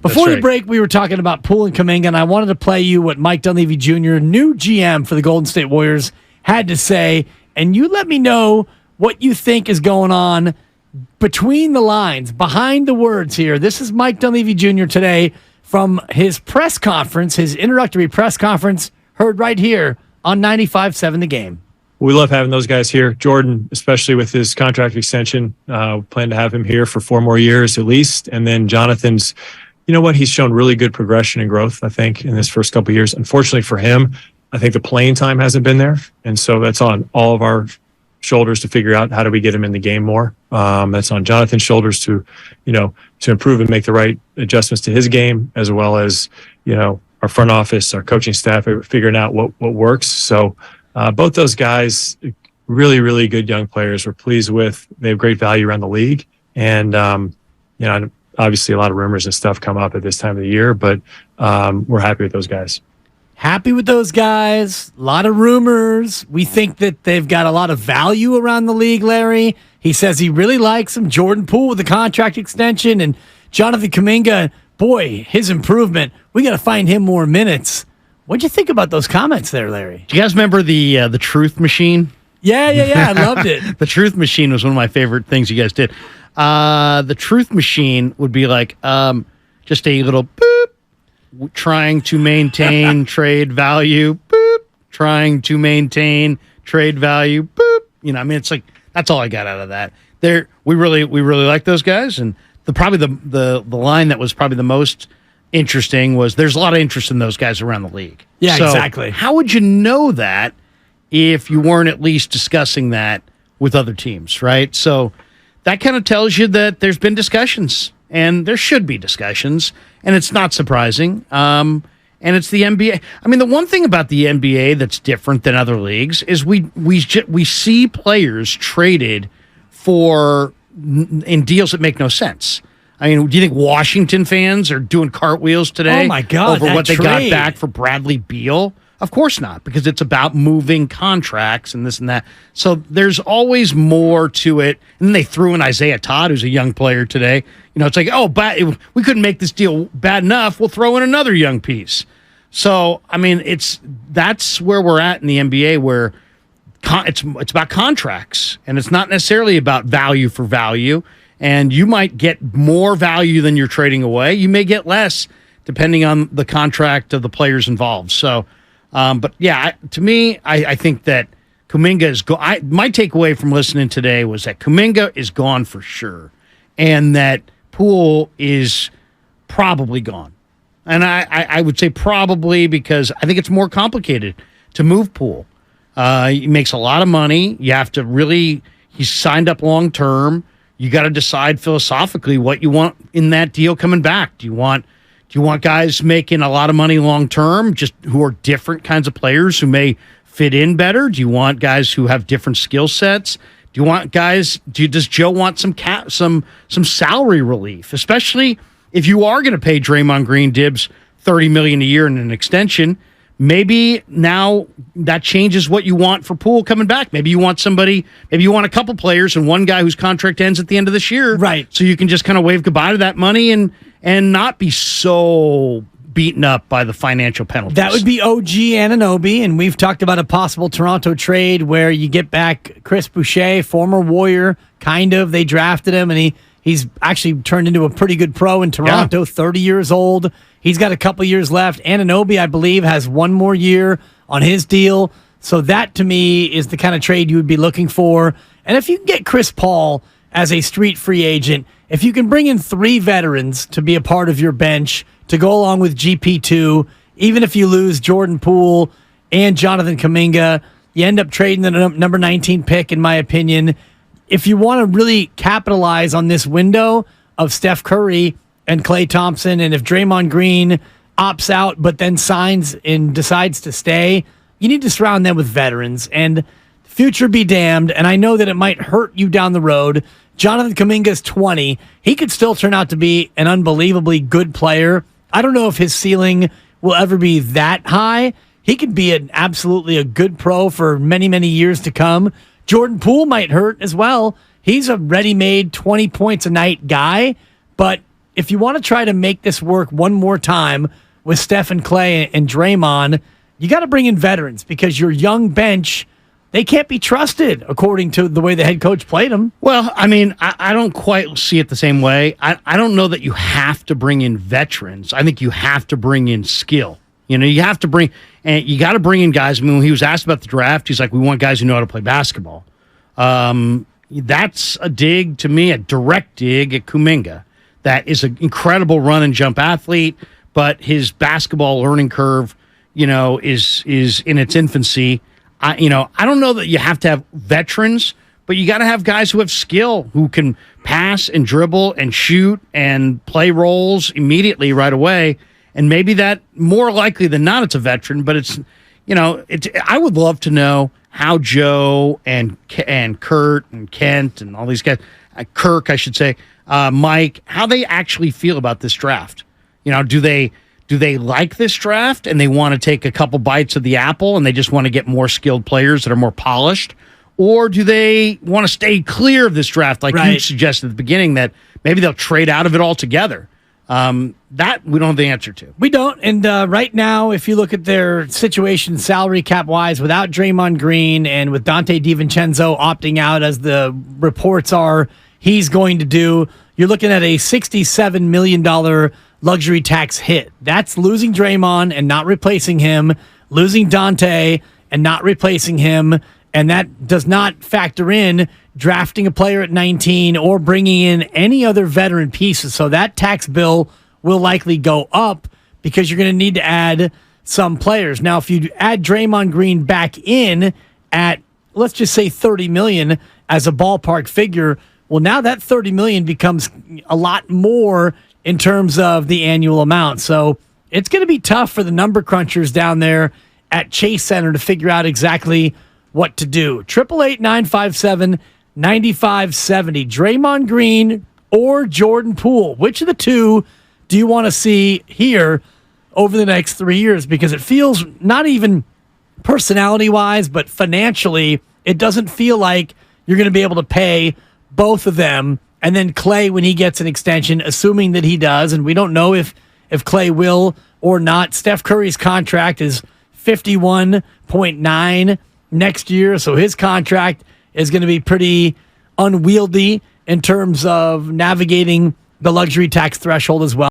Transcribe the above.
Before the break, we were talking about Poole and Kuminga, and I wanted to play you what Mike Dunleavy Jr., new GM for the Golden State Warriors, had to say, and you let me know what you think is going on between the lines, behind the words here. This is Mike Dunleavy Jr. today from his press conference, his introductory press conference, heard right here on 95.7 The Game. We love having those guys here. Jordan, especially with his contract extension, plan to have him here for 4 more years at least. And then Jonathan's, you know what, he's shown really good progression and growth, I think, in his first couple of years. Unfortunately for him, I think the playing time hasn't been there. And so that's on all of our shoulders to figure out how do we get him in the game more. That's on Jonathan's shoulders to improve and make the right adjustments to his game, as well as, our front office, our coaching staff, figuring out what works. So both those guys, really, really good young players we're pleased with. They have great value around the league. And, obviously a lot of rumors and stuff come up at this time of the year, but we're happy with those guys. Happy with those guys. A lot of rumors. We think that they've got a lot of value around the league, Larry. He says he really likes him. Jordan Poole with the contract extension, and Jonathan Kuminga, boy, his improvement. We got to find him more minutes. What'd you think about those comments there, Larry? Do you guys remember the Truth Machine? Yeah. I loved it. The Truth Machine was one of my favorite things you guys did. The Truth Machine would be like just a little boop, trying to maintain trade value, boop, trying to maintain trade value, boop. It's like that's all I got out of that. We really like those guys, and the line that was probably the most interesting was there's a lot of interest in those guys around the league. Yeah, so exactly. How would you know that if you weren't at least discussing that with other teams, right? So that kind of tells you that there's been discussions, and there should be discussions, and it's not surprising. And it's the NBA. I mean, the one thing about the NBA that's different than other leagues is we see players traded in deals that make no sense. I mean, do you think Washington fans are doing cartwheels today? Oh my God, over what they got trade. back for Bradley Beal? Of course not, because it's about moving contracts and this and that. So there's always more to it. And then they threw in Isaiah Todd, who's a young player today. It's like, we couldn't make this deal bad enough. We'll throw in another young piece. So, I mean, that's where we're at in the NBA, where it's about contracts, and it's not necessarily about value for value. And you might get more value than you're trading away. You may get less, depending on the contract of the players involved. So, but yeah, to me, I think that Kuminga is my takeaway from listening today was that Kuminga is gone for sure, and that Poole is probably gone. And I would say probably because I think it's more complicated to move Poole. He makes a lot of money. You have to he's signed up long term. You got to decide philosophically what you want in that deal coming back. Do you want guys making a lot of money long term, just who are different kinds of players who may fit in better? Do you want guys who have different skill sets? Do you want guys? Does Joe want some salary relief, especially if you are going to pay Draymond Green, Dibs $30 million a year in an extension? Maybe now that changes what you want for Poole coming back. Maybe you want a couple players and one guy whose contract ends at the end of this year. Right. So you can just kind of wave goodbye to that money and not be so beaten up by the financial penalties. That would be OG Anunobe, and we've talked about a possible Toronto trade where you get back Chris Boucher, former Warrior, kind of. They drafted him, and he's actually turned into a pretty good pro in Toronto, 30 years old. He's got a couple years left. Anunobe, I believe, has 1 more year on his deal. So that, to me, is the kind of trade you would be looking for. And if you can get Chris Paul as a street free agent, if you can bring in 3 veterans to be a part of your bench to go along with GP2, even if you lose Jordan Poole and Jonathan Kuminga, you end up trading the number 19 pick, in my opinion. If you want to really capitalize on this window of Steph Curry and Klay Thompson, and if Draymond Green opts out but then signs and decides to stay, you need to surround them with veterans. And future be damned, and I know that it might hurt you down the road. Jonathan Kuminga's 20. He could still turn out to be an unbelievably good player. I don't know if his ceiling will ever be that high. He could be absolutely a good pro for many, many years to come. Jordan Poole might hurt as well. He's a ready-made 20 points a night guy, but if you want to try to make this work one more time with Steph and Clay and Draymond, you got to bring in veterans because your young bench, they can't be trusted according to the way the head coach played them. Well, I mean, I don't quite see it the same way. I don't know that you have to bring in veterans. I think you have to bring in skill. You know, you have to bring, and you got to bring in guys. I mean, when he was asked about the draft, he's like, we want guys who know how to play basketball. That's a dig to me, a direct dig at Kuminga. That is an incredible run and jump athlete, but his basketball learning curve, you know, is in its infancy. I don't know that you have to have veterans, but you got to have guys who have skill, who can pass and dribble and shoot and play roles immediately right away. And maybe that, more likely than not, it's a veteran, but it's, you know, I would love to know how Joe and Kurt and Kent and all these guys, Kirk, I should say, Mike, how they actually feel about this draft. You know, do they like this draft and they want to take a couple bites of the apple and they just want to get more skilled players that are more polished? Or do they want to stay clear of this draft like you suggested at the beginning, that maybe they'll trade out of it altogether? That we don't have the answer to. We don't. And right now, if you look at their situation salary cap wise, without Draymond Green and with Dante DiVincenzo opting out, as the reports are he's going to do, you're looking at a $67 million luxury tax hit. That's losing Draymond and not replacing him, losing Dante and not replacing him. And that does not factor in drafting a player at 19 or bringing in any other veteran pieces. So that tax bill will likely go up because you're going to need to add some players. Now, if you add Draymond Green back in at, let's just say $30 million as a ballpark figure, well, now that $30 million becomes a lot more in terms of the annual amount. So it's going to be tough for the number crunchers down there at Chase Center to figure out exactly what to do. 888-957-9570. Draymond Green or Jordan Poole. Which of the two do you want to see here over the next 3 years? Because it feels, not even personality-wise, but financially, it doesn't feel like you're going to be able to pay both of them. And then Clay, when he gets an extension, assuming that he does, and we don't know if Clay will or not. Steph Curry's contract is $51.9 next year, so his contract is going to be pretty unwieldy in terms of navigating the luxury tax threshold as well.